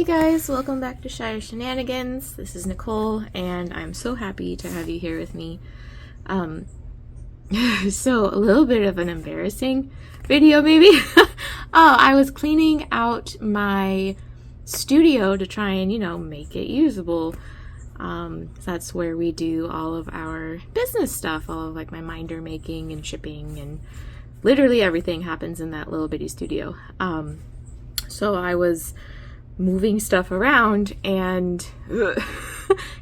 Hey guys, welcome back to Shire Shenanigans. This is Nicole, and I'm so happy to have you here with me. So a little bit of an embarrassing video maybe. I was cleaning out my studio to try and, make it usable. That's where we do all of our business stuff, all of like my binder making and shipping, and literally everything happens in that little bitty studio. So I was moving stuff around and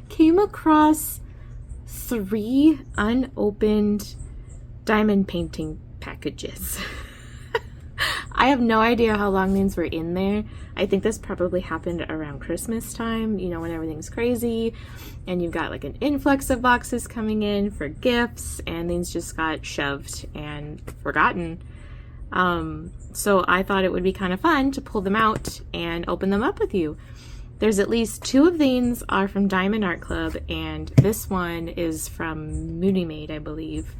came across 3 unopened diamond painting packages. I have no idea how long these were in there. I think this probably happened around Christmas time, when everything's crazy and you've got like an influx of boxes coming in for gifts, and things just got shoved and forgotten. So I thought it would be kind of fun to pull them out and open them up with you. There's at least 2 of these are from Diamond Art Club, and this one is from Mooney Made, I believe.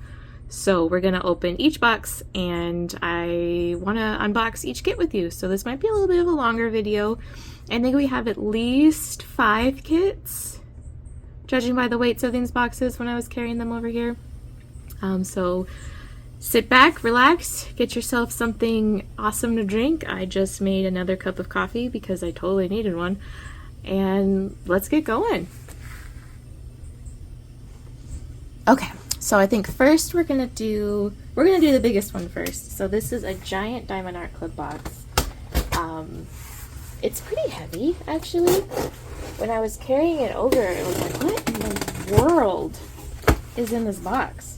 So we're going to open each box, and I want to unbox each kit with you. So this might be a little bit of a longer video. I think we have at least 5 kits, judging by the weights of these boxes when I was carrying them over here. So sit back, relax, get yourself something awesome to drink. I just made another cup of coffee because I totally needed one. And let's get going. Okay, so I think first we're gonna do the biggest one first. So this is a giant Diamond Art Club box. It's pretty heavy, actually. When I was carrying it over, it was like, what in the world is in this box?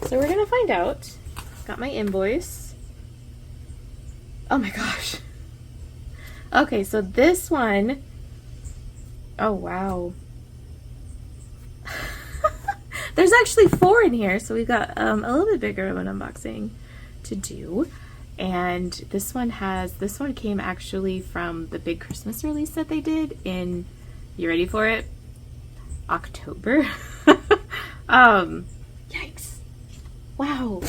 So we're gonna find out. Got my invoice. Oh my gosh. Okay, so this one, oh wow. There's actually 4 in here, so we've got a little bit bigger of an unboxing to do. And this one came actually from the big Christmas release that they did in, you ready for it? October. Yikes. Wow.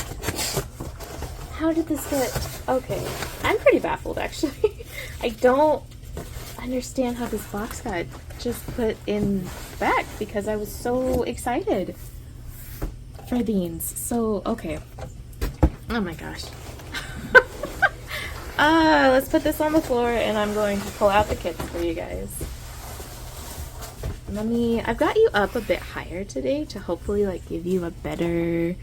How did this get... Okay. I'm pretty baffled, actually. I don't understand how this box got just put in the back because I was so excited for these. So, okay. Oh my gosh. Let's put this on the floor, and I'm going to pull out the kits for you guys. I've got you up a bit higher today to hopefully give you a better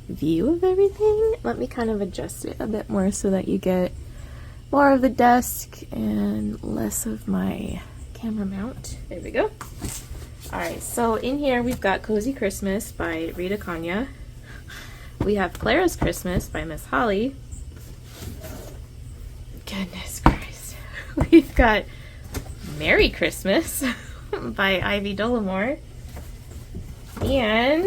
view of everything. Let me kind of adjust it a bit more so that you get more of the desk and less of my camera mount. There we go. Alright, so in here we've got Cozy Christmas by Rita Kanya. We have Clara's Christmas by Miss Holly. Goodness Christ. We've got Merry Christmas by Ivy Dollamore. And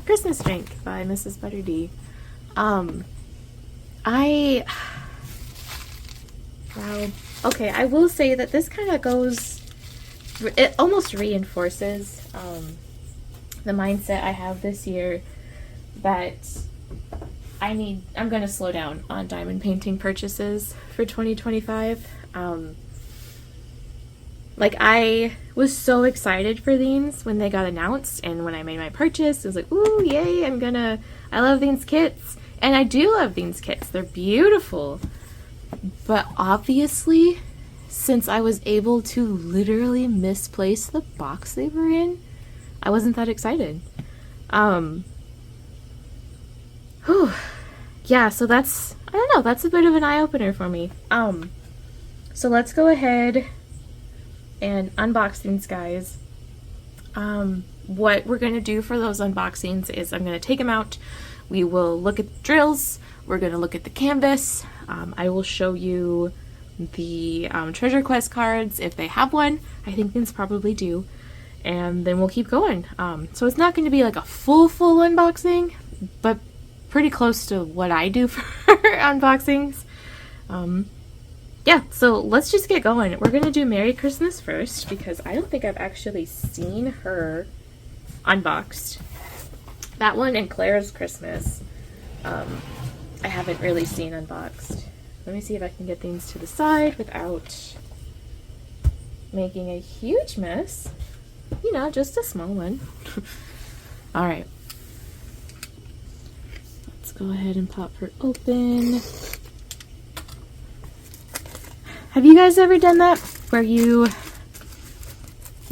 Christmas Drink by Mrs. Butter D. Wow. Okay, I will say that this kind of it almost reinforces the mindset I have this year that I'm going to slow down on diamond painting purchases for 2025. I was so excited for these when they got announced, and when I made my purchase, I was like, ooh, yay, I love these kits. And I do love these kits. They're beautiful. But obviously, since I was able to literally misplace the box they were in, I wasn't that excited. Yeah, so that's a bit of an eye-opener for me. So let's go ahead and unbox these guys. What we're going to do for those unboxings is I'm going to take them out. We will look at the drills. We're going to look at the canvas. I will show you the Treasure Quest cards if they have one. I think these probably do. And then we'll keep going. So it's not going to be like a full unboxing, but pretty close to what I do for unboxings. Yeah, so let's just get going. We're going to do Merry Christmas first because I don't think I've actually seen her unboxed. That one and Clara's Christmas, I haven't really seen unboxed. let me see if I can get things to the side without making a huge mess. You know, just a small one. All right. Let's go ahead and pop her open. Have you guys ever done that where you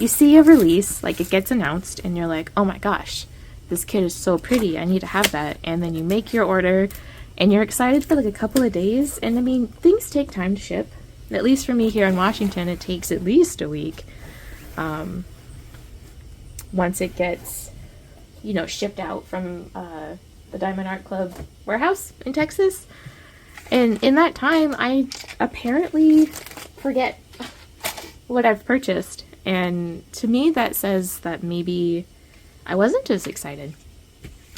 see a release, like it gets announced and you're like, oh my gosh, this kit is so pretty, I need to have that. And then you make your order and you're excited for like a couple of days. And I mean, things take time to ship. At least for me here in Washington, it takes at least a week. Once it gets, you know, shipped out from the Diamond Art Club warehouse in Texas. And in that time, I apparently forget what I've purchased. And to me, that says that maybe I wasn't as excited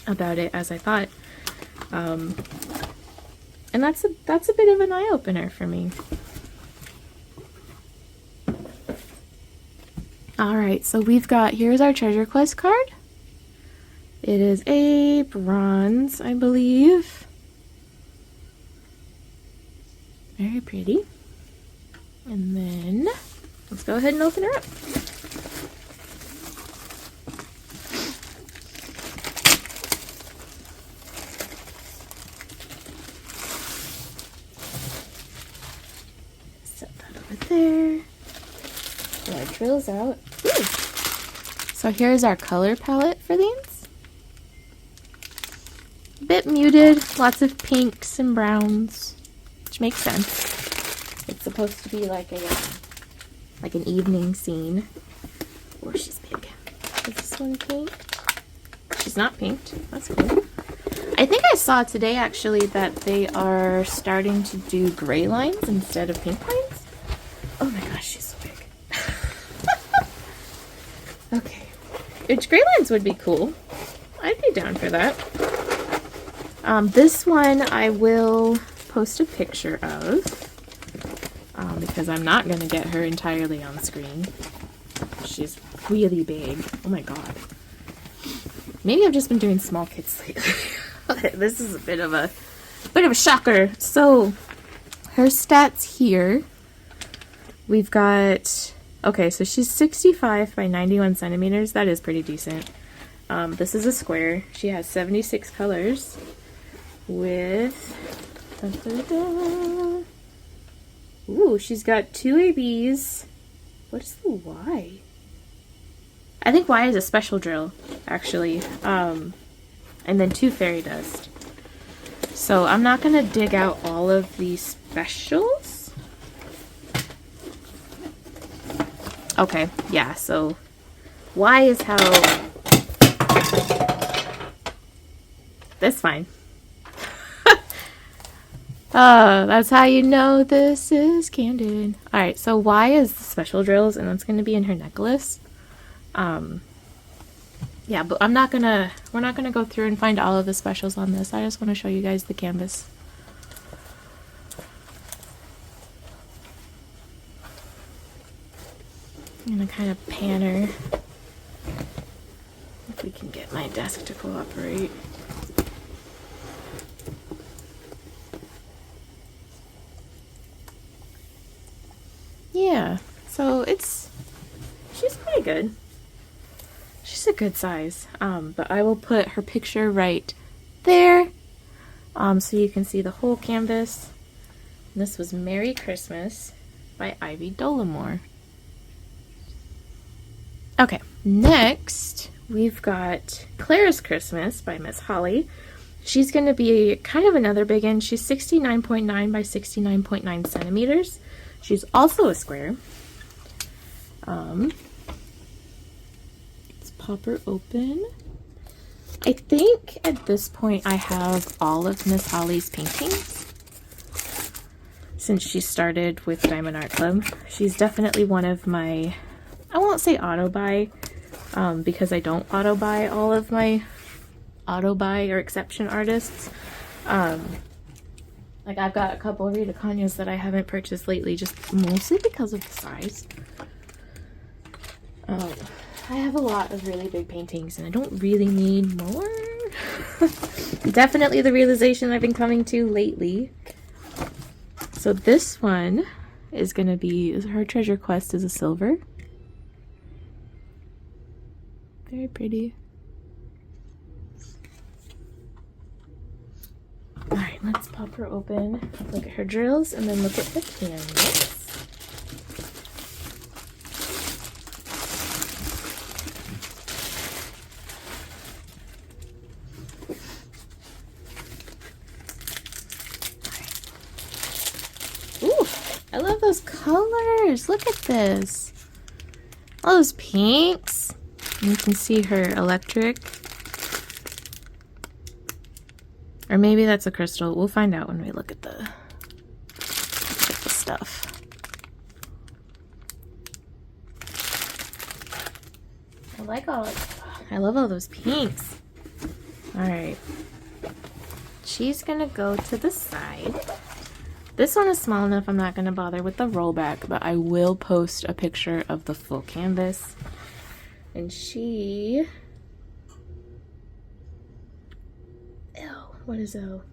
about it as I thought. And that's a bit of an eye-opener for me. Alright, so we've got, here's our Treasure Quest card. It is a bronze, I believe. Very pretty. And then, let's go ahead and open her up. Set that over there. Get our drills out. Ooh. So here's our color palette for these. A bit muted, lots of pinks and browns, which makes sense. It's supposed to be like an evening scene. Oh, she's big. Is this one pink? She's not pinked. That's cool. I think I saw today actually that they are starting to do gray lines instead of pink lines. Oh my gosh, she's so big. Okay. Which gray lines would be cool. I'd be down for that. This one I will post a picture of. Because I'm not going to get her entirely on screen. She's really big. Oh my god. Maybe I've just been doing small kits lately. This is a bit of a shocker. So, her stats here. We've got... Okay, so she's 65 by 91 centimeters. That is pretty decent. This is a square. She has 76 colors. With... Ooh, she's got 2 ABs. What is the Y? I think Y is a special drill, actually. And then 2 fairy dust. So I'm not going to dig out all of the specials. Okay, yeah, so Y is how... That's fine. That's how you know this is candid. Alright, so Y is the special drills, and that's going to be in her necklace. Yeah, but we're not gonna go through and find all of the specials on this. I just want to show you guys the canvas. I'm gonna kind of pan her. If we can get my desk to cooperate. Yeah, so she's pretty good. She's a good size. But I will put her picture right there, so you can see the whole canvas. And this was Merry Christmas by Ivy Dollamore. Okay, next we've got Claire's Christmas by Miss Holly. She's going to be kind of another big one. She's 69.9 by 69.9 centimeters. She's also a square. Let's pop her open. I think at this point I have all of Miss Holly's paintings. Since she started with Diamond Art Club. She's definitely one of my, I won't say auto-buy, because I don't auto-buy all of my auto-buy or exception artists. Like I've got a couple of Rita Kanyas that I haven't purchased lately, just mostly because of the size. I have a lot of really big paintings and I don't really need more. Definitely the realization I've been coming to lately. So this one is going to be, her treasure quest is a silver. Very pretty. Alright, let's pop her open, look at her drills, and then look at the canvas. Ooh, I love those colors. Look at this. All those pinks. And you can see her electric. Or maybe that's a crystal. We'll find out when we look at the stuff. I love all those pinks. Alright. She's gonna go to the side. This one is small enough I'm not gonna bother with the rollback, but I will post a picture of the full canvas. And she... L. What is L?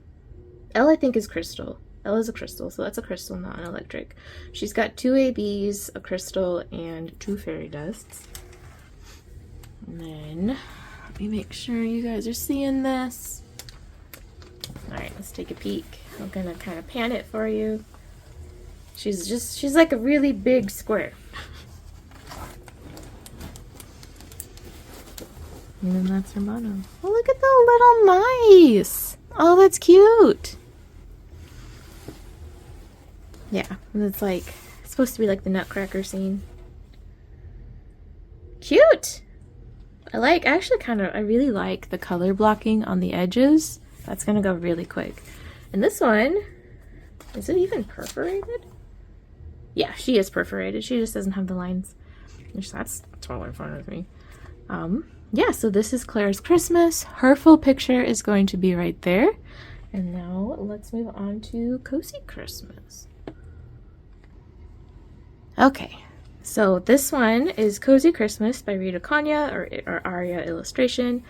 L I think is crystal. L is a crystal, so that's a crystal, not an electric. She's got 2 ABs, a crystal, and 2 fairy dusts. And then, let me make sure you guys are seeing this. Alright, let's take a peek. I'm gonna kind of pan it for you. She's like a really big square. And then that's her bottom. Oh, look at the little mice! Oh, that's cute! Yeah, and it's like, it's supposed to be like the Nutcracker scene. Cute! I really like the color blocking on the edges. That's gonna go really quick. And this one, is it even perforated? Yeah, she is perforated. She just doesn't have the lines. That's taller in front of me. Yeah, so this is Claire's Christmas. Her full picture is going to be right there. And now let's move on to Cozy Christmas. Okay, so this one is Cozy Christmas by Rita Kanya, or Aria illustration.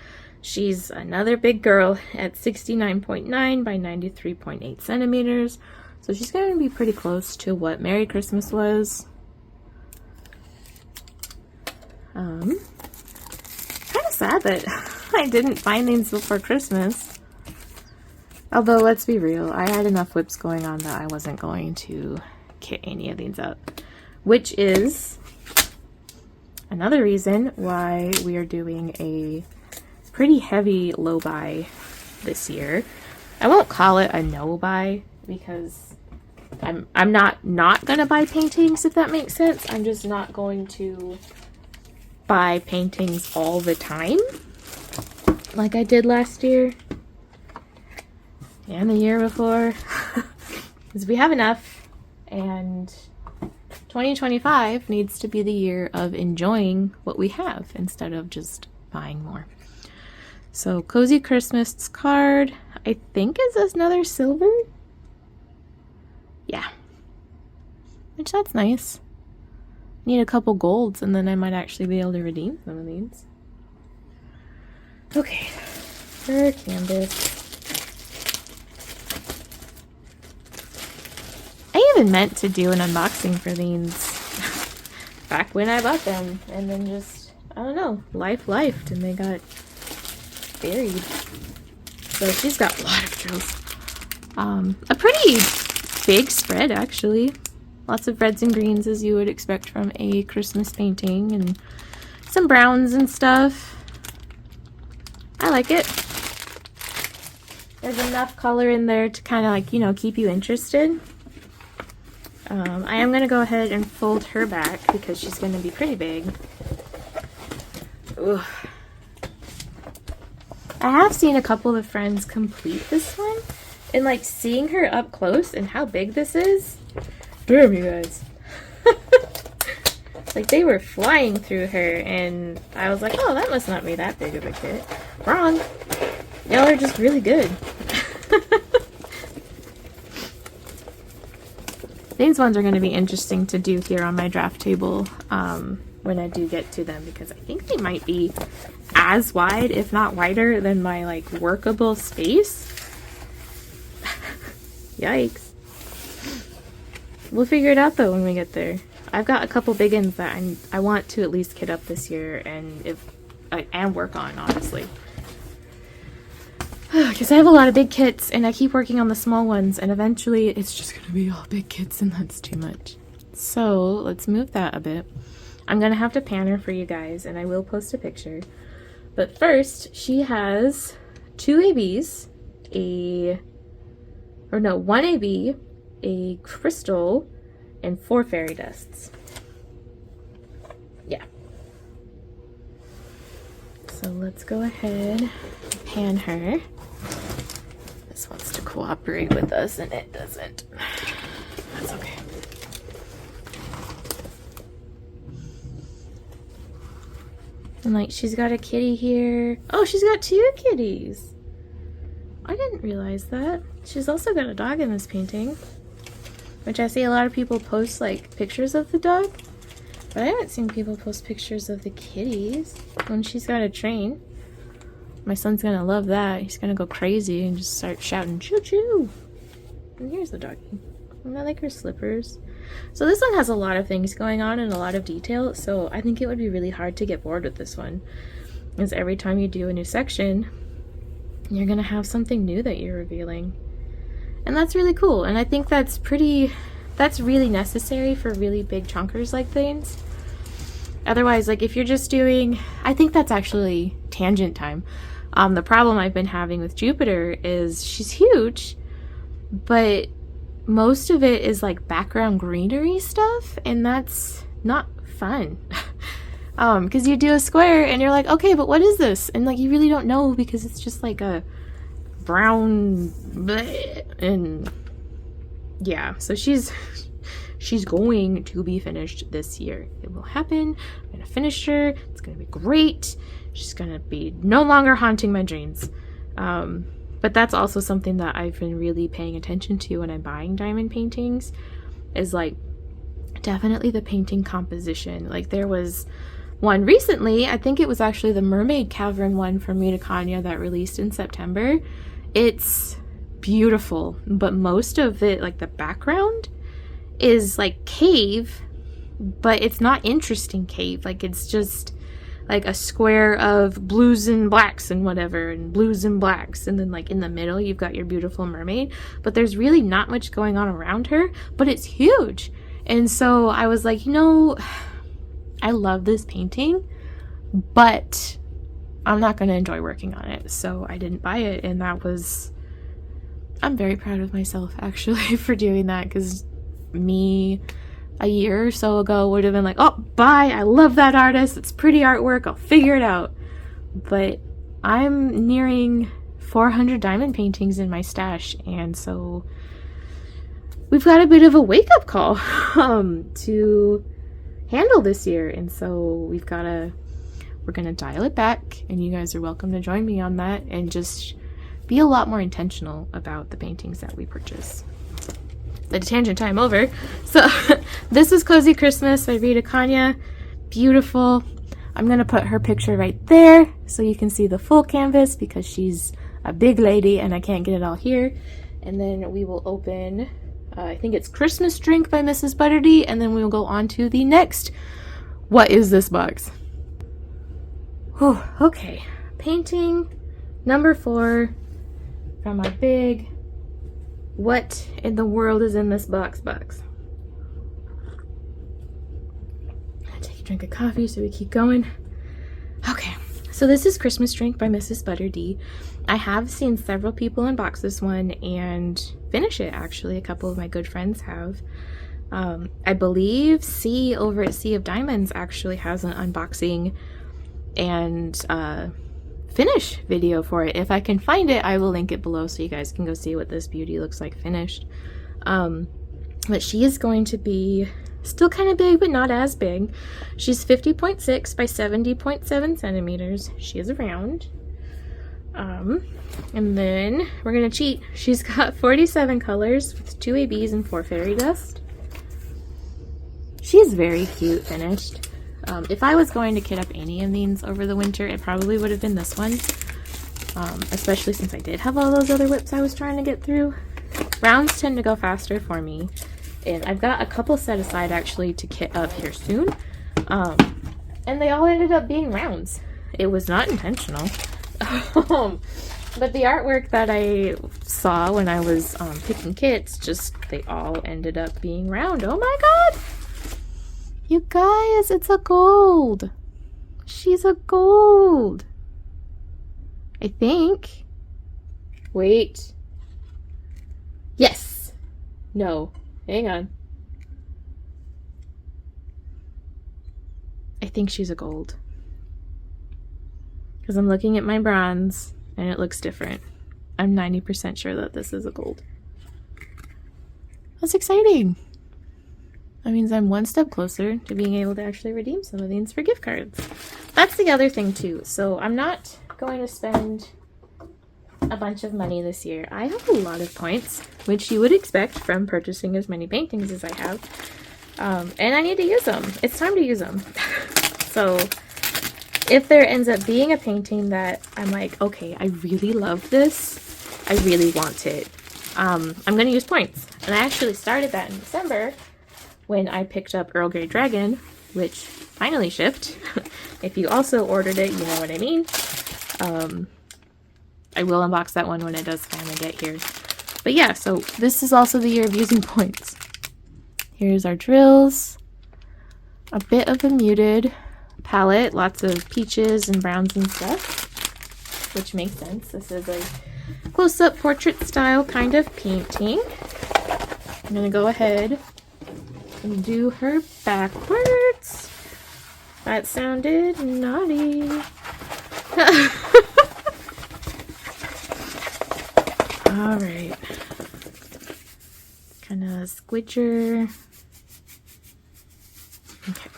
She's another big girl at 69.9 by 93.8 centimeters. So she's going to be pretty close to what Merry Christmas was. Kind of sad that I didn't find these before Christmas. Although, let's be real, I had enough whips going on that I wasn't going to kit any of these up. Which is another reason why we are doing a pretty heavy low buy this year. I won't call it a no buy because I'm not gonna buy paintings, if that makes sense. I'm just not going to buy paintings all the time like I did last year and the year before. Because we have enough, and 2025 needs to be the year of enjoying what we have instead of just buying more. So Cozy Christmas card, I think is another silver. Yeah. Which that's nice. Need a couple golds and then I might actually be able to redeem some of these. Okay. For canvas. I even meant to do an unboxing for these back when I bought them, and then just, I don't know, life lifed and they got buried. So she's got a lot of drills. A pretty big spread, actually. Lots of reds and greens, as you would expect from a Christmas painting, and some browns and stuff. I like it. There's enough color in there to kind of like, you know, keep you interested. I am going to go ahead and fold her back because she's going to be pretty big. Ugh. I have seen a couple of friends complete this one, and like seeing her up close and how big this is, damn you guys. Like they were flying through her and I was like, oh, that must not be that big of a kit. Wrong. Y'all are just really good. These ones are going to be interesting to do here on my draft table when I do get to them, because I think they might be as wide, if not wider, than my like workable space. Yikes. We'll figure it out though when we get there. I've got a couple big ones that I want to at least kit up this year and work on, honestly. Because I have a lot of big kits and I keep working on the small ones, and eventually it's just gonna be all big kits and that's too much. So let's move that a bit. I'm gonna have to pan her for you guys and I will post a picture. But first, she has 2 ABs, one AB, a crystal, and 4 fairy dusts. Yeah. So let's go ahead and pan her. This wants to cooperate with us and it doesn't. That's okay. And like, she's got a kitty here. Oh, she's got 2 kitties. I didn't realize that. She's also got a dog in this painting, which I see a lot of people post like pictures of the dog, but I haven't seen people post pictures of the kitties. When she's got a train. My son's gonna love that. He's gonna go crazy and just start shouting choo choo. And here's the doggy. And I like her slippers. So this one has a lot of things going on and a lot of detail, so I think it would be really hard to get bored with this one, because every time you do a new section, you're gonna have something new that you're revealing. And that's really cool, and I think that's really necessary for really big chunkers like things. Otherwise, like if you're just doing, I think that's actually tangent time. The problem I've been having with Jupiter is she's huge, but most of it is like background greenery stuff, and that's not fun. Because you do a square and you're like, okay, but what is this? And like you really don't know, because it's just like a brown bleh, and yeah, so she's going to be finished this year. It will happen. I'm gonna finish her. It's gonna be great. She's gonna be no longer haunting my dreams. But that's also something that I've been really paying attention to when I'm buying diamond paintings, is like definitely the painting composition. Like there was one recently, I think it was actually the Mermaid Cavern one from Rita Kanya that released in September. It's beautiful, but most of it, like the background, is like cave, but it's not interesting cave. Like it's just like a square of blues and blacks and whatever, and blues and blacks, and then like in the middle you've got your beautiful mermaid, but there's really not much going on around her, but it's huge. And so I was like, you know, I love this painting, but I'm not going to enjoy working on it, so I didn't buy it. And I'm very proud of myself actually for doing that, because me a year or so ago would have been like, oh, bye, I love that artist, it's pretty artwork, I'll figure it out. But I'm nearing 400 diamond paintings in my stash, and so we've got a bit of a wake-up call to handle this year. And so we're gonna dial it back, and you guys are welcome to join me on that and just be a lot more intentional about the paintings that we purchase. The tangent time over. So this is Cozy Christmas by Rita Kanya. Beautiful. I'm gonna put her picture right there so you can see the full canvas, because she's a big lady and I can't get it all here. And then we will open, I think it's Christmas Drink by Mrs. Butterdy, and then we will go on to the next What Is This Box? Whew, okay. Painting number 4 from our big What in the World Is in This Box? Take a drink of coffee so we keep going. Okay, so this is Christmas Drink by Mrs. Butterdy. I have seen several people unbox this one and finish it, actually. A couple of my good friends have. I believe C over at Sea of Diamonds actually has an unboxing and finish video for it. If I can find it, I will link it below so you guys can go see what this beauty looks like finished. But she is going to be still kind of big, but not as big. She's 50.6 by 70.7 centimeters. She is round. And then we're gonna cheat. She's got 47 colors with 2 ABs and 4 fairy dust. She's very cute finished. If I was going to kit up any of these over the winter, it probably would have been this one. Especially since I did have all those other whips I was trying to get through. Rounds tend to go faster for me. And I've got a couple set aside actually to kit up here soon. And they all ended up being rounds. It was not intentional. But the artwork that I saw when I was picking kits, just they all ended up being round. Oh my god! You guys, it's a gold. She's a gold. I think. Wait. Yes. No. Hang on. I think she's a gold. Because I'm looking at my bronze and it looks different. I'm 90% sure that this is a gold. That's exciting. That means I'm one step closer to being able to actually redeem some of these for gift cards. That's the other thing too. So I'm not going to spend a bunch of money this year. I have a lot of points, which you would expect from purchasing as many paintings as I have. And I need to use them. It's time to use them. So if there ends up being a painting that I'm like, okay, I really love this, I really want it, I'm going to use points. And I actually started that in December when I picked up Earl Grey Dragon, which finally shipped. If you also ordered it, you know what I mean. I will unbox that one when it does finally get here. But yeah, so this is also the year of using points. Here's our drills. A bit of a muted palette, lots of peaches and browns and stuff, which makes sense. This is a close-up portrait style kind of painting. I'm gonna go ahead and do her backwards. That sounded naughty. All right, kind of squidger. Okay.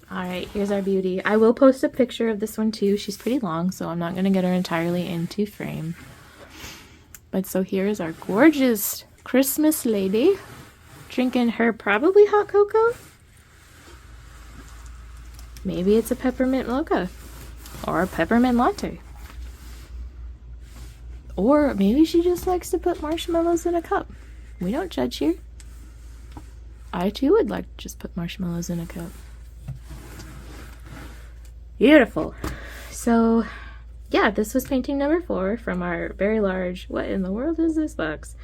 All right, here's our beauty. I will post a picture of this one too. She's pretty long, so I'm not going to get her entirely into frame. But so here's our gorgeous Christmas lady drinking her probably hot cocoa. Maybe it's a peppermint mocha or a peppermint latte. Or maybe she just likes to put marshmallows in a cup. We don't judge here. I too would like to just put marshmallows in a cup. Beautiful. So yeah, this was painting number 4 from our very large, what in the world is this box?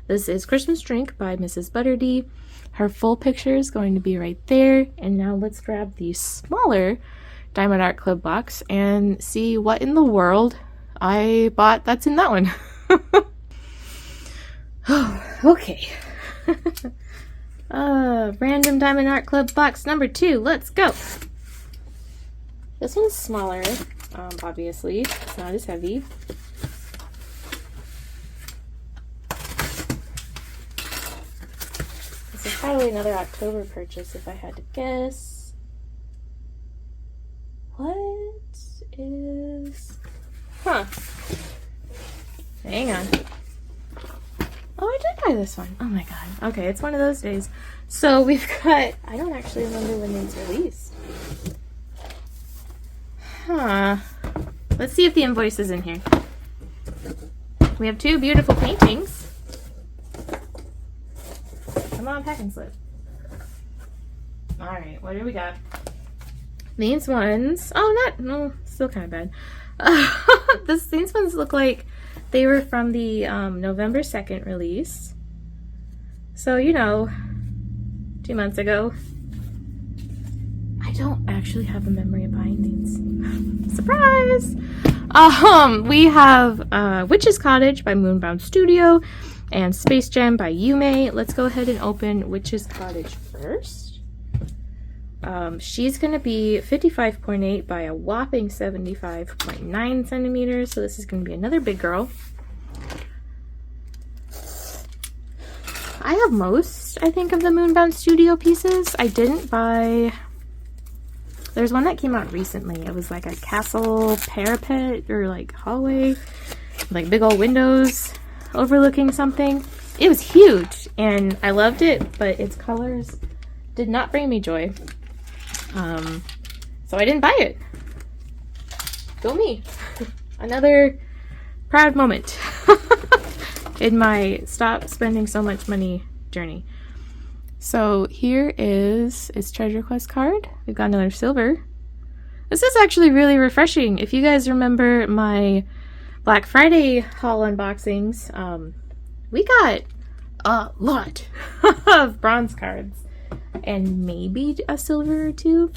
This is Christmas Drink by Mrs. Butterdee. Her full picture is going to be right there. And now let's grab the smaller Diamond Art Club box and see what in the world I bought that's in that one. Oh, okay. Random Diamond Art Club box number 2. Let's go. This one's smaller, obviously. It's not as heavy. This is probably another October purchase if I had to guess. What is... Huh. Hang on. Oh, I did buy this one. Oh my god. Okay, it's one of those days. So we've got... I don't actually remember when these released. Huh. Let's see if the invoice is in here. We have 2 beautiful paintings. Come on, packing slip. Alright, what do we got? These ones... Oh, no, still kind of bad. These ones look like they were from the November 2nd release. So, you know, 2 months ago. I don't actually have a memory of buying these. Surprise! We have Witch's Cottage by Moonbound Studio and Space Jam by Yume. Let's go ahead and open Witch's Cottage first. She's going to be 55.8 by a whopping 75.9 centimeters. So this is going to be another big girl. I have most, I think, of the Moonbound Studio pieces. I didn't buy... There's one that came out recently. It was like a castle parapet or like hallway, like big old windows overlooking something. It was huge and I loved it, but its colors did not bring me joy. So I didn't buy it. Go me. Another proud moment in my stop spending so much money journey. So here is its treasure quest card. We've got another silver. This is actually really refreshing. If you guys remember my Black Friday haul unboxings, we got a lot of bronze cards and maybe a silver or two.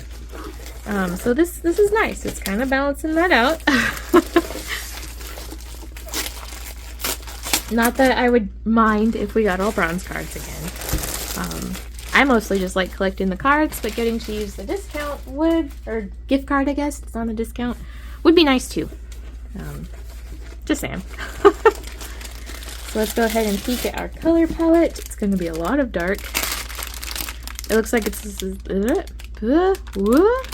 So this is nice. It's kind of balancing that out. Not that I would mind if we got all bronze cards again. I mostly just like collecting the cards, but getting to use the discount or gift card, I guess, it's not a discount, would be nice too. Just saying. So let's go ahead and peek at our color palette. It's going to be a lot of dark. It looks like it's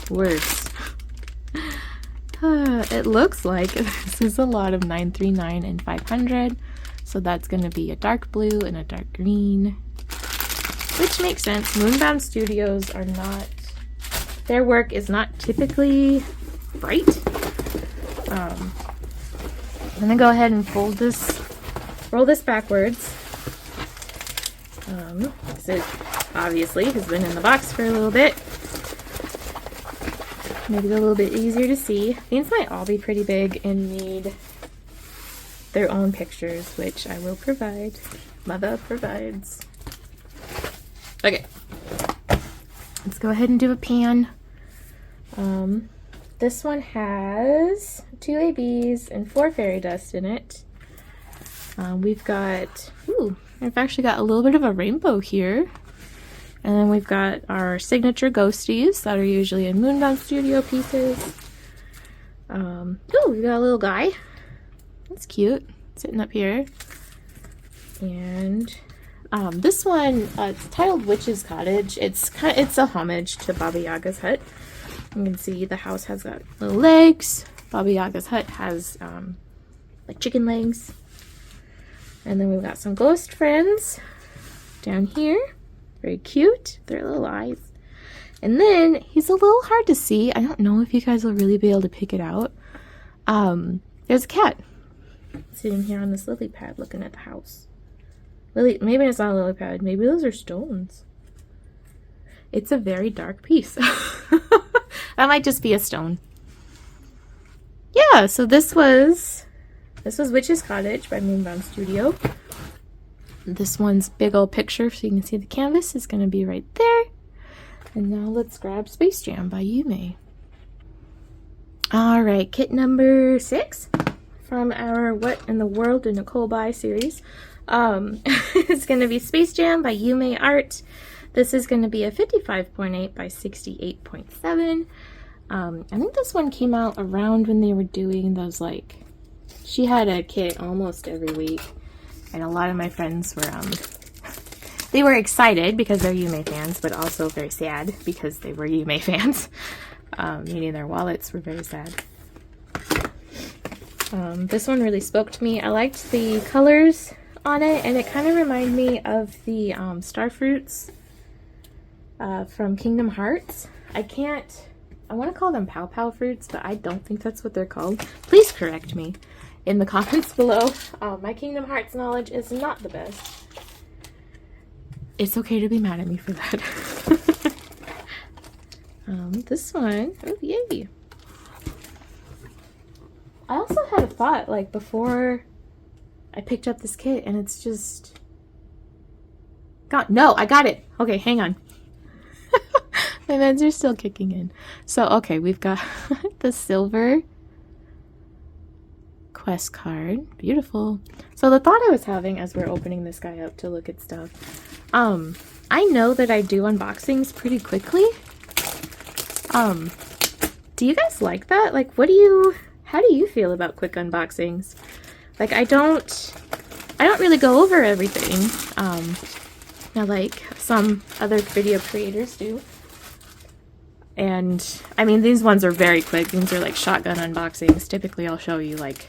worse. It looks like this is a lot of 939 and 500. So that's going to be a dark blue and a dark green. Which makes sense. Moonbound Studios are not, their work is not typically bright. I'm gonna go ahead and roll this backwards. Because it obviously has been in the box for a little bit. Make it a little bit easier to see. These might all be pretty big and need their own pictures, which I will provide. Mother provides. Okay, let's go ahead and do a pan. This one has 2 ABs and 4 fairy dust in it. We've got, I've actually got a little bit of a rainbow here. And then we've got our signature ghosties that are usually in Moonbound Studio pieces. We've got a little guy. That's cute, sitting up here. And this one, it's titled Witch's Cottage. It's a homage to Baba Yaga's hut. You can see the house has got little legs. Baba Yaga's hut has like chicken legs. And then we've got some ghost friends down here. Very cute. Their little eyes. And then he's a little hard to see. I don't know if you guys will really be able to pick it out. There's a cat sitting here on this lily pad looking at the house. Maybe it's not a lily pad. Maybe those are stones. It's a very dark piece. That might just be a stone. Yeah, so this was Witch's Cottage by Moonbound Studio. This one's big old picture so you can see the canvas is going to be right there. And now let's grab Space Jam by Yume. Alright, kit number 6 from our What in the World Did Nicole Buy series. It's going to be Space Jam by Yume Art. This is going to be a 55.8 by 68.7. I think this one came out around when they were doing those, like, she had a kit almost every week. And a lot of my friends were, they were excited because they're Yume fans, but also very sad because they were Yume fans. Meaning their wallets were very sad. This one really spoke to me. I liked the colors on it, and it kind of reminded me of the Starfruits from Kingdom Hearts. I want to call them Pow Pow fruits, but I don't think that's what they're called. Please correct me in the comments below. My Kingdom Hearts knowledge is not the best. It's okay to be mad at me for that. This one, oh yay. I also had a thought, like, before I picked up this kit, and it's just no, I got it. Okay, hang on. My meds are still kicking in. So, okay, we've got the silver quest card. Beautiful. So the thought I was having as we're opening this guy up to look at stuff, I know that I do unboxings pretty quickly. Do you guys like that? Like, how do you feel about quick unboxings? Like, I don't really go over everything, now, like some other video creators do. And, I mean, these ones are very quick. These are like shotgun unboxings. Typically, I'll show you, like,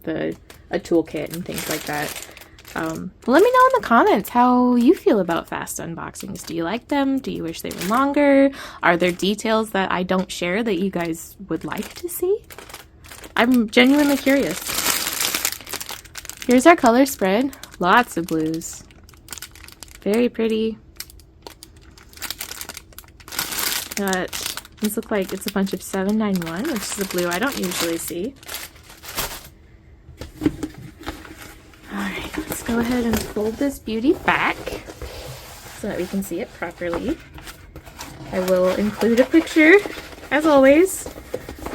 a toolkit and things like that. Let me know in the comments how you feel about fast unboxings. Do you like them? Do you wish they were longer? Are there details that I don't share that you guys would like to see? I'm genuinely curious. Here's our color spread. Lots of blues. Very pretty. Got, these look like it's a bunch of 791, which is a blue I don't usually see. Alright, let's go ahead and fold this beauty back so that we can see it properly. I will include a picture, as always,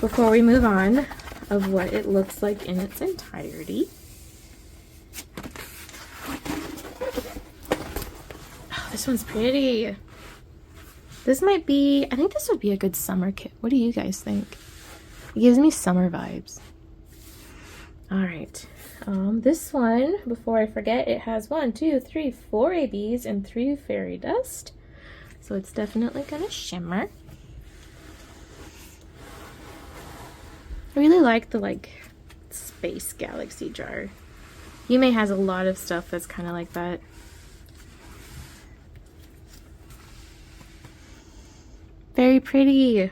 before we move on, of what it looks like in its entirety. Oh, this one's pretty. This might be, I think this would be a good summer kit. What do you guys think? It gives me summer vibes. Alright, this one, before I forget, it has 1, 2, 3, 4 ABs and 3 fairy dust. So it's definitely gonna shimmer. I really like the space galaxy jar. Yume has a lot of stuff that's kind of like that. Very pretty.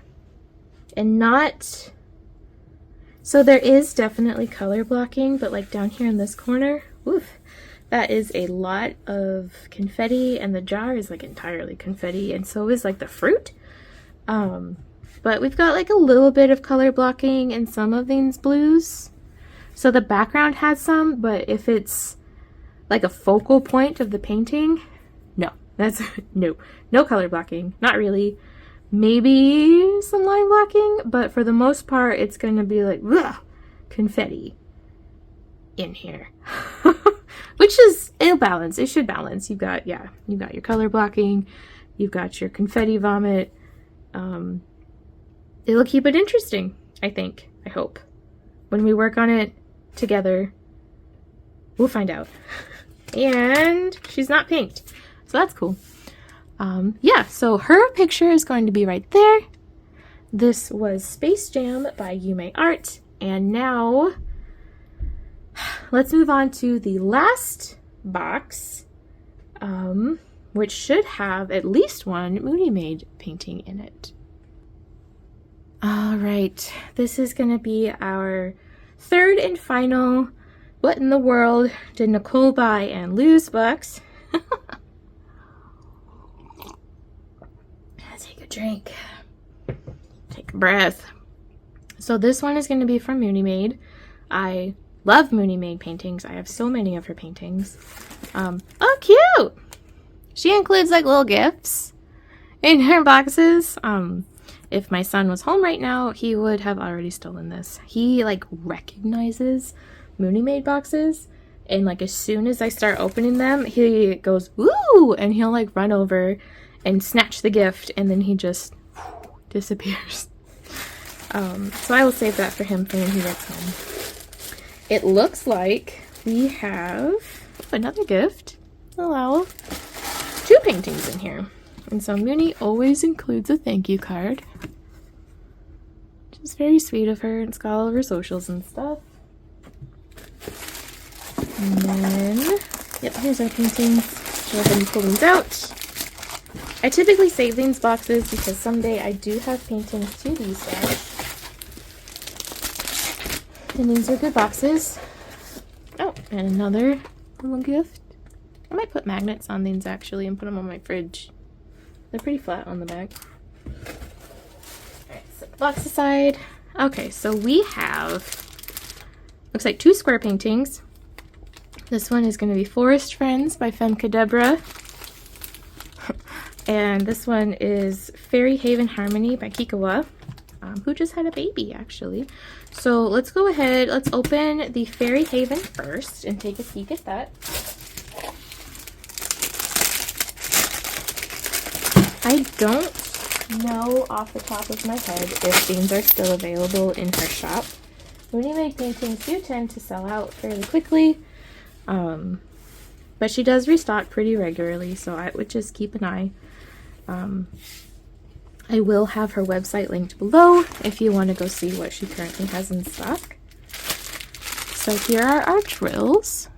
And not... So there is definitely color blocking, but like down here in this corner, woof, that is a lot of confetti, and the jar is like entirely confetti, and so is like the fruit. But we've got like a little bit of color blocking in some of these blues. So the background has some, but if it's like a focal point of the painting, no, that's no color blocking, not really. Maybe some line blocking, but for the most part, it's going to be like ugh, confetti in here, which is, it'll balance. It should balance. You've got your color blocking, you've got your confetti vomit. It'll keep it interesting, I think, I hope. When we work on it together, we'll find out. And she's not pinked, so that's cool. Yeah, so her picture is going to be right there. This was Space Jam by Yume Art. And now, let's move on to the last box, which should have at least one Mooney Made painting in it. Alright, this is going to be our third and final What in the World Did Nicole Buy and Lose box. Drink, take a breath. So this one is going to be from Mooney Made. I love Mooney Made paintings. I have so many of her paintings. Oh, cute! She includes like little gifts in her boxes. If my son was home right now, he would have already stolen this. He like recognizes Mooney Made boxes, and like as soon as I start opening them, he goes woo, and he'll like run over and snatch the gift, and then he just disappears. So I will save that for him for when he gets home. It looks like we have another gift. Hello. 2 paintings in here. And so Mooney always includes a thank you card, which is very sweet of her. It's got all of her socials and stuff. And then, yep, here's our paintings. Go ahead and pull these out. I typically save these boxes because someday I do have paintings to these guys. And these are good boxes. Oh, and another little gift. I might put magnets on these actually and put them on my fridge. They're pretty flat on the back. Alright, set the box aside. Okay, so we have, looks like 2 square paintings. This one is going to be Forest Friends by Femke Deborah. And this one is Fairy Haven Harmony by Kikawa, who just had a baby, actually. So let's go ahead, let's open the Fairy Haven first and take a peek at that. I don't know off the top of my head if these are still available in her shop. Mooney Made paintings do tend to sell out fairly quickly, but she does restock pretty regularly, so I would just keep an eye. I will have her website linked below if you want to go see what she currently has in stock. So here are our drills.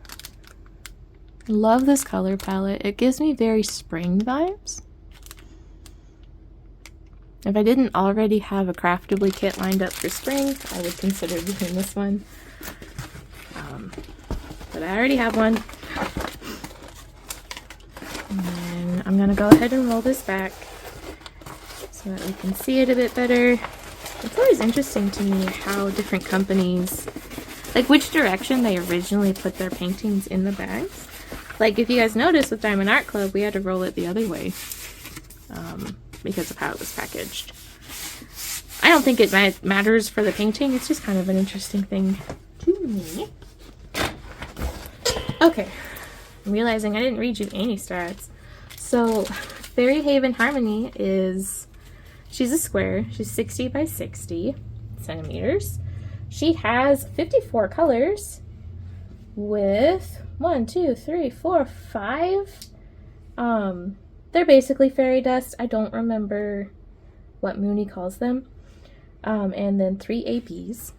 Love this color palette. It gives me very spring vibes. If I didn't already have a Craftably kit lined up for spring, I would consider doing this one. But I already have one. And then I'm gonna go ahead and roll this back so that we can see it a bit better. It's always interesting to me how different companies, like which direction they originally put their paintings in the bags. Like if you guys notice with Diamond Art Club, we had to roll it the other way because of how it was packaged. I don't think it matters for the painting. It's just kind of an interesting thing to me. Okay, I'm realizing I didn't read you any stats. So Fairy Haven Harmony is, she's a square. She's 60 by 60 centimeters. She has 54 colors with 1, 2, 3, 4, 5. They're basically fairy dust. I don't remember what Mooney calls them. And then 3 APs.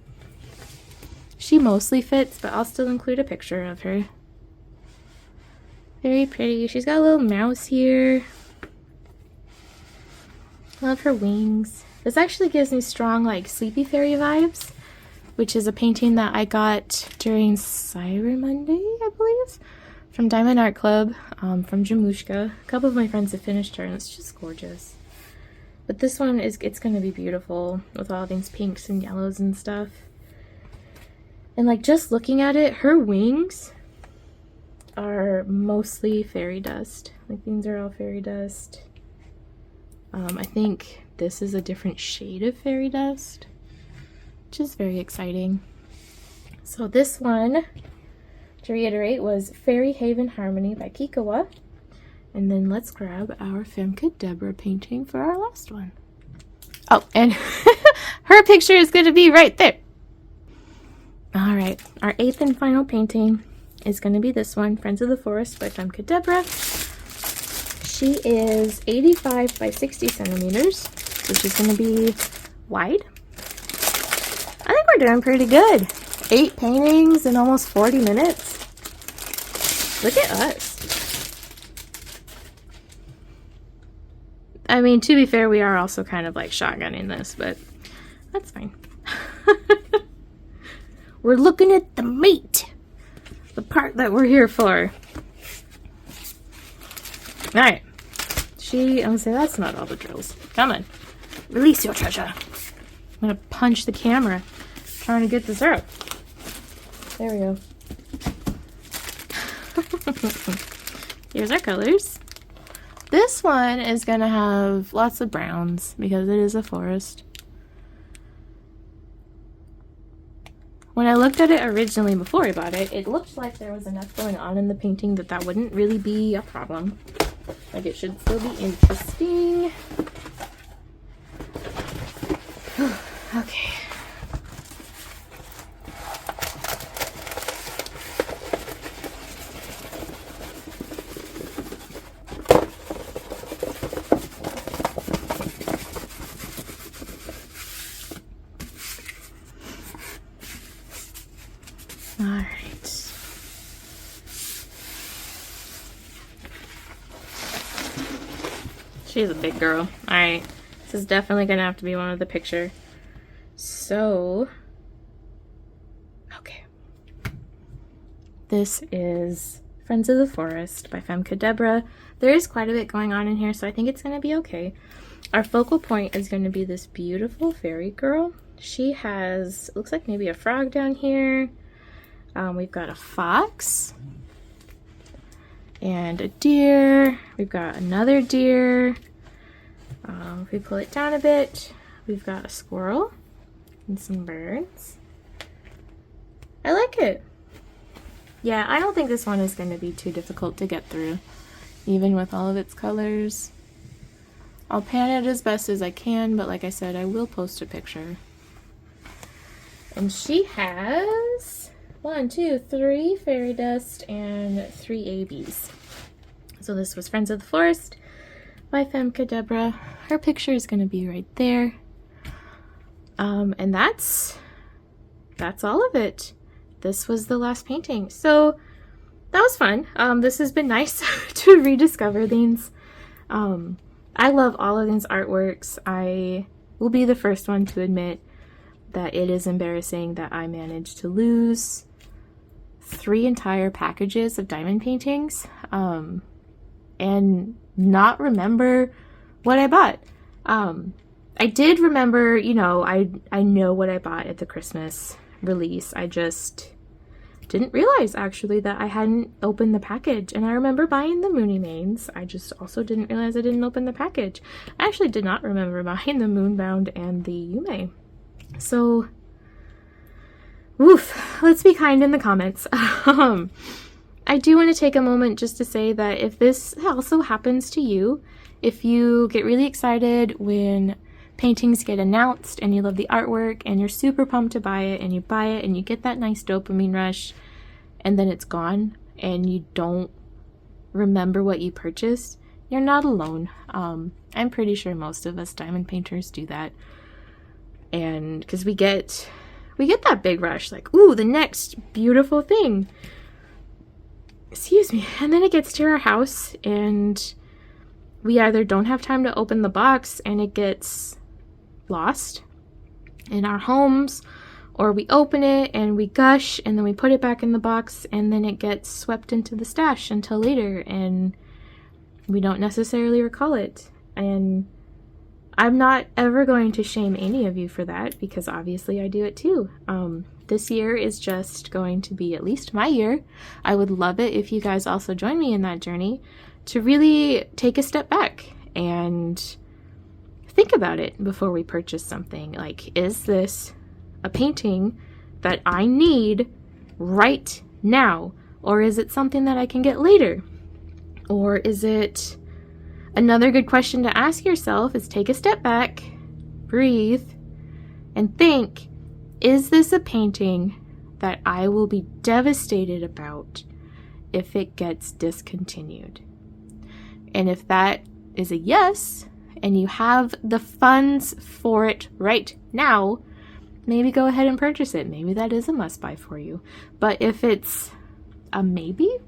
She mostly fits, but I'll still include a picture of her. Very pretty. She's got a little mouse here. Love her wings. This actually gives me strong, like, Sleepy Fairy vibes, which is a painting that I got during Cyber Monday, I believe, from Diamond Art Club, from Jamushka. A couple of my friends have finished her, and it's just gorgeous. But this one it's going to be beautiful with all these pinks and yellows and stuff. And like just looking at it, her wings are mostly fairy dust. Like these are all fairy dust. I think this is a different shade of fairy dust, which is very exciting. So this one, to reiterate, was Fairy Haven Harmony by Kikawa. And then let's grab our Femke Deborah painting for our last one. Oh, and her picture is going to be right there. All right, our 8th and final painting is going to be this one, Friends of the Forest by Femke Deborah. She is 85 by 60 centimeters, which is going to be wide. I think we're doing pretty good. 8 paintings in almost 40 minutes. Look at us. I mean, to be fair, we are also kind of like shotgunning this, but that's fine. We're looking at the meat, the part that we're here for. All right. I'm gonna say that's not all the drills. Come on, release your treasure. I'm gonna punch the camera trying to get this out. There we go. Here's our colors. This one is gonna have lots of browns because it is a forest. When I looked at it originally before I bought it, it looked like there was enough going on in the painting that wouldn't really be a problem. Like it should still be interesting. Okay. Alright. She's a big girl. Alright. This is definitely going to have to be one with the picture. So, okay. This is Friends of the Forest by Femke Deborah. There is quite a bit going on in here, so I think it's going to be okay. Our focal point is going to be this beautiful fairy girl. She has, looks like maybe a frog down here. We've got a fox and a deer. We've got another deer. If we pull it down a bit, we've got a squirrel and some birds. I like it. Yeah, I don't think this one is going to be too difficult to get through, even with all of its colors. I'll pan it as best as I can, but like I said, I will post a picture. And she has 1, 2, 3 fairy dust and 3 ABs. So this was Friends of the Forest by Femke Deborah. Her picture is going to be right there. And that's all of it. This was the last painting. So that was fun. This has been nice to rediscover these. I love all of these artworks. I will be the first one to admit that it is embarrassing that I managed to lose 3 entire packages of diamond paintings. And and not remember what I bought. I did remember, you know, I know what I bought at the Christmas release. I just didn't realize actually that I hadn't opened the package. And I remember buying the Mooney Mades. I just also didn't realize I didn't open the package. I actually did not remember buying the Moonbound and the Yume. So, woof, let's be kind in the comments. I do want to take a moment just to say that if this also happens to you, if you get really excited when paintings get announced and you love the artwork and you're super pumped to buy it and you buy it and you get that nice dopamine rush and then it's gone and you don't remember what you purchased, you're not alone. I'm pretty sure most of us diamond painters do that. And because we get that big rush, like, ooh, the next beautiful thing. Excuse me. And then it gets to our house and we either don't have time to open the box and it gets lost in our homes, or we open it and we gush and then we put it back in the box and then it gets swept into the stash until later and we don't necessarily recall it. And I'm not ever going to shame any of you for that because obviously I do it too. This year is just going to be at least my year. I would love it if you guys also join me in that journey to really take a step back and think about it before we purchase something. Like, is this a painting that I need right now? Or is it something that I can get later? Or is it... Another good question to ask yourself is take a step back, breathe, and think, is this a painting that I will be devastated about if it gets discontinued? And if that is a yes, and you have the funds for it right now, maybe go ahead and purchase it. Maybe that is a must-buy for you. But if it's a maybe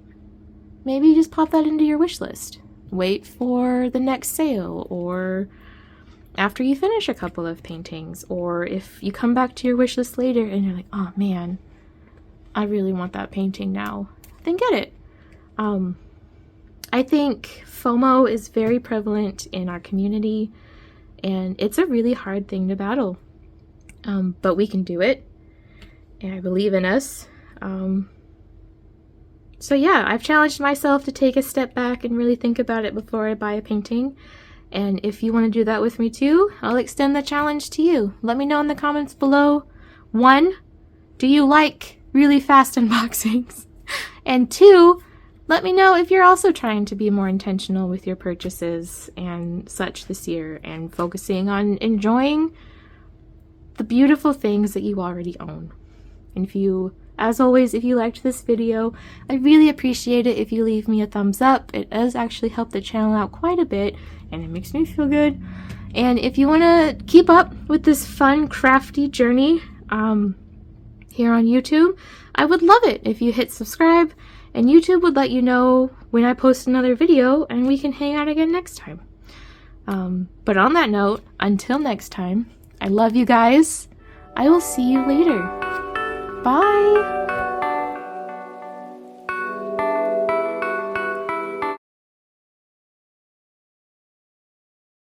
just pop that into your wish list. Wait for the next sale, or after you finish a couple of paintings, or if you come back to your wish list later and you're like, oh man, I really want that painting now, then get it. I think FOMO is very prevalent in our community, and it's a really hard thing to battle. But we can do it, and I believe in us. So yeah, I've challenged myself to take a step back and really think about it before I buy a painting. And if you want to do that with me too, I'll extend the challenge to you. Let me know in the comments below. 1, do you like really fast unboxings? And 2, let me know if you're also trying to be more intentional with your purchases and such this year and focusing on enjoying the beautiful things that you already own. And if you, as always, if you liked this video, I really appreciate it if you leave me a thumbs up. It does actually help the channel out quite a bit and it makes me feel good. And if you want to keep up with this fun, crafty journey here on YouTube, I would love it if you hit subscribe, and YouTube would let you know when I post another video and we can hang out again next time. But on that note, until next time, I love you guys. I will see you later. Bye!